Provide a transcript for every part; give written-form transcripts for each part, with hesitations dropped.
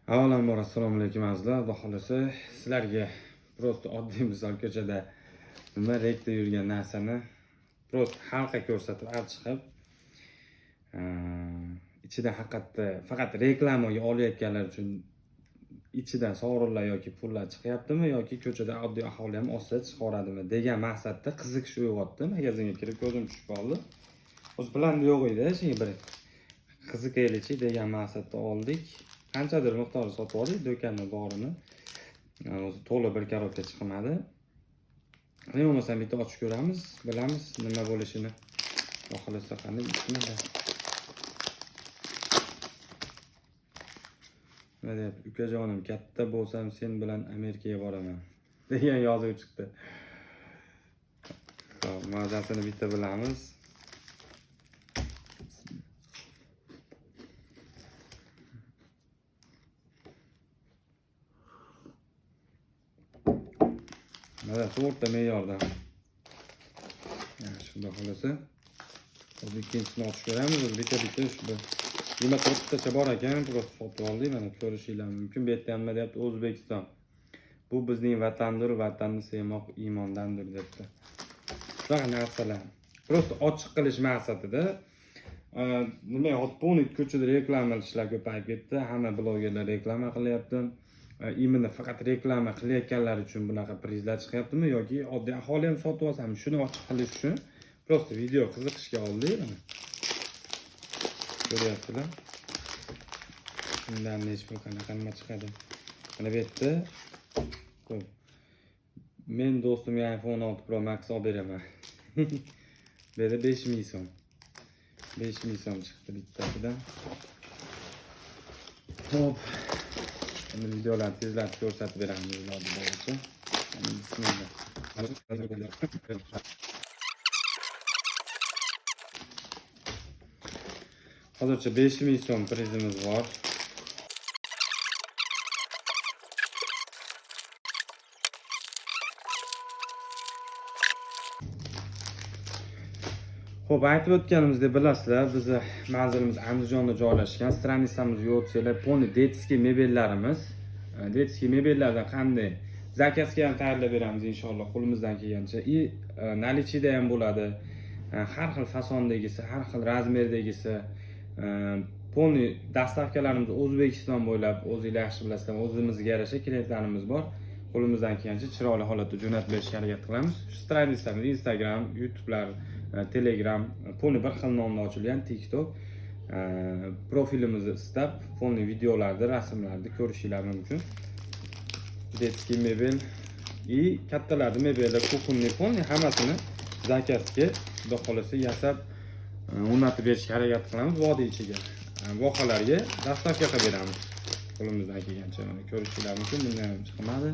Avvalambor assalomu alaykum azizlar. Xudo xolasa sizlarga prosta oddiy misol ko'chada nima rekda yurgan narsani prosta xalqqa ko'rsatib chiqib, ichida haqiqatda faqat reklamaga olayotganlar uchun ichidan sovrinlar yoki pullar chiqyaptimi yoki ko'chada oddiy aholi ham olsa chiqaradimi degan maqsadda qiziqish uyg'otdi. Magazinga kirib ko'zim tushib qoldi. O'z planda yo'q edi, shunga bir qiziqaylikchi degan maqsadda oldik. Qanchadir miqdorda sotib oldik, do'konning borini. O'zi to'la bir korobka chiqmadi. Nima bo'lmasa bitta ochib ko'ramiz, bilamiz nima bo'lishini. Xohlasa qanday bismillah. Nima deyapti? Ukajonim, katta bo'lsam sen bilan Amerikaga boraman degan yozuv chiqdi. Xo'p, mazasini bitta bilamiz. Mana to'rtta me'yorda. Shunday xolasa. Biz ikkinchisini ochib ko'ramiz. Bitta shu 24 tacha bor ekan, prosta sotib oldik. Mana ko'rishinglar mumkin. Bu yerda nima deyapti? O'zbekiston. Bu bizning vatandir, vatanni sevmoq iymondandir debdi. Shunaqa narsalar. Prosta ochiq qilish maqsadida nima hozir ko'chada reklama ishlar ko'payib ketdi. Hamma blogerlar reklama qilyapti. Imini faqat reklama qilayotganlar uchun bunaqa prizlar chiqyaptimi yoki oddiy aholi ham sotib olsam, shuni ochiq qilish uchun prosta video qiziqishga oldik. Ko'ryapsizlar. Bundan nechta qanaqa nima chiqadi. Mana bu yerda men do'stimga iPhone 6 Pro Max olib beraman. Bu yerda 5000 so'm. 5000 so'm chiqdi bittasidan. Hop. Endi videolarni tezlatib ko'rsatib beramiz iloji boricha. Bismillah. Hozircha 5000 so'm prizimiz bor. Xo'p, aytib o'tganimizdek bilasizlar, bizni manzilimiz Andijonda joylashgan. Stranitsamizni yo'tsanglar, poni detskiy mebellarimiz. Detskiy mebellardan qanday zakazga ham tayyorlab beramiz inshaalloh qo'limizdan kelgancha. Nalichida ham bo'ladi. Har xil fasondagisi, har xil razmerdagisi. Poni dastavkalarimiz O'zbekiston bo'ylab, o'zingizlar yaxshi bilasizlar, o'zimizga yarasha klientlarimiz bor. Qo'limizdan kelgancha chiroyli holatda jo'natib berishga harakat qilamiz. Stranitsamiz Instagram, YouTube'lar, Telegram, poni bir xil nomda ochilgan TikTok profilimizni istab, poni videolarni, rasmlarni ko'rishinglar mumkin. Detskiy mebel и kattalarni mebellar, kukunli poni hammasini zakazga xudo xolasa yasab o'rnatib berishga harakat qilamiz vodiy ichiga. Vohalarga dastavka qilib beramiz. Qo'limizdan kelgancha mana ko'rishinglar mumkin. Bundan ham chiqmadi.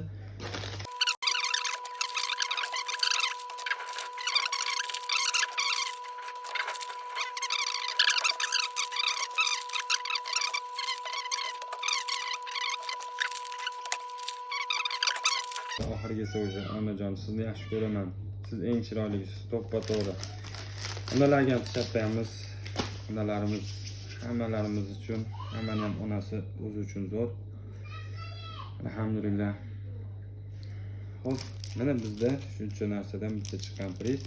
Oxirgisi o'sha onajon sizni yaxshi ko'raman. Siz eng chiroylisiz, to'ppa-to'g'ri. Onalarga ham tashakkuramiz. Onalarimiz hammalarimiz uchun, hammaning ham onasi o'zi uchun zo'r. Alhamdulillah. Xo'p, mana bizda shuncha narsadan bitta chiqqan priz.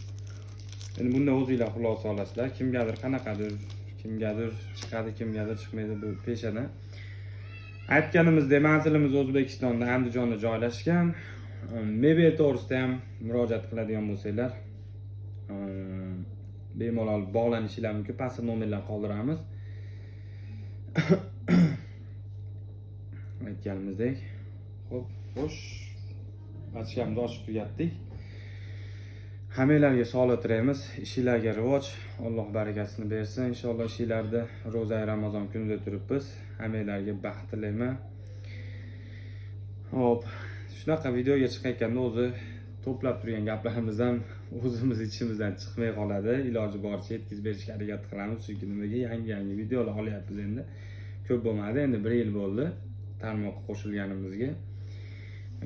Endi bunda o'zingizlar xulosa olasizlar. Kimgadir qanaqadir, kimgadir chiqadi, kimgadir chiqmaydi, bu peshana. Aytganimizdek, manzilimiz O'zbekistonda, Andijonda joylashgan. Mebel to'g'risida ham murojaat qiladigan bo'lsanglar, bemalol bog'lanishinglar mumkin. Pastda nomerlar qoldiramiz. Aytganimizdek. Xo'p, xo'sh. Ochganimizni ochib tugatdik. Hammanglarga sog'lik tilaymiz. Ishinglarga rivoj, Alloh barakasini bersin. Inshaalloh ishinglarda ro'za Ramazon kunida turibmiz. Hammanglarga baxt tilayman. Hop, shunaqa videoga chiqayotganda o'zi to'plab turgan gaplarimiz ham o'zimiz ichimizdan chiqmay qoladi. Iloji boricha yetkazib berishga harakat qilamiz. Chunki nimaga yangi videolar olyapmiz endi. Ko'p bo'lmadi, endi 1 yil bo'ldi tarmoqqa qo'shilganimizga.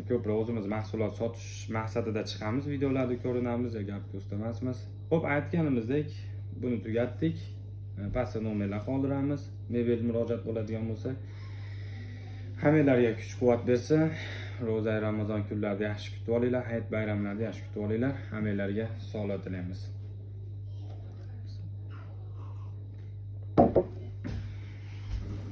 Ko'proq o'zimiz mahsulot sotish maqsadida chiqamiz, videolarda ko'rinamiz, gap ko'stamasmiz. Xo'p, aytganimizdek, buni tugatdik. Pastda nomerlar qoldiramiz. Mebel murojaat bo'ladigan bo'lsa, Hammalarga kuch-quvvat bersin. Ro'za Ramazon kunlarida yaxshi kutib olinglar, hayit bayramlarida yaxshi kutib olinglar. Hammalarga sog'lik tilaymiz.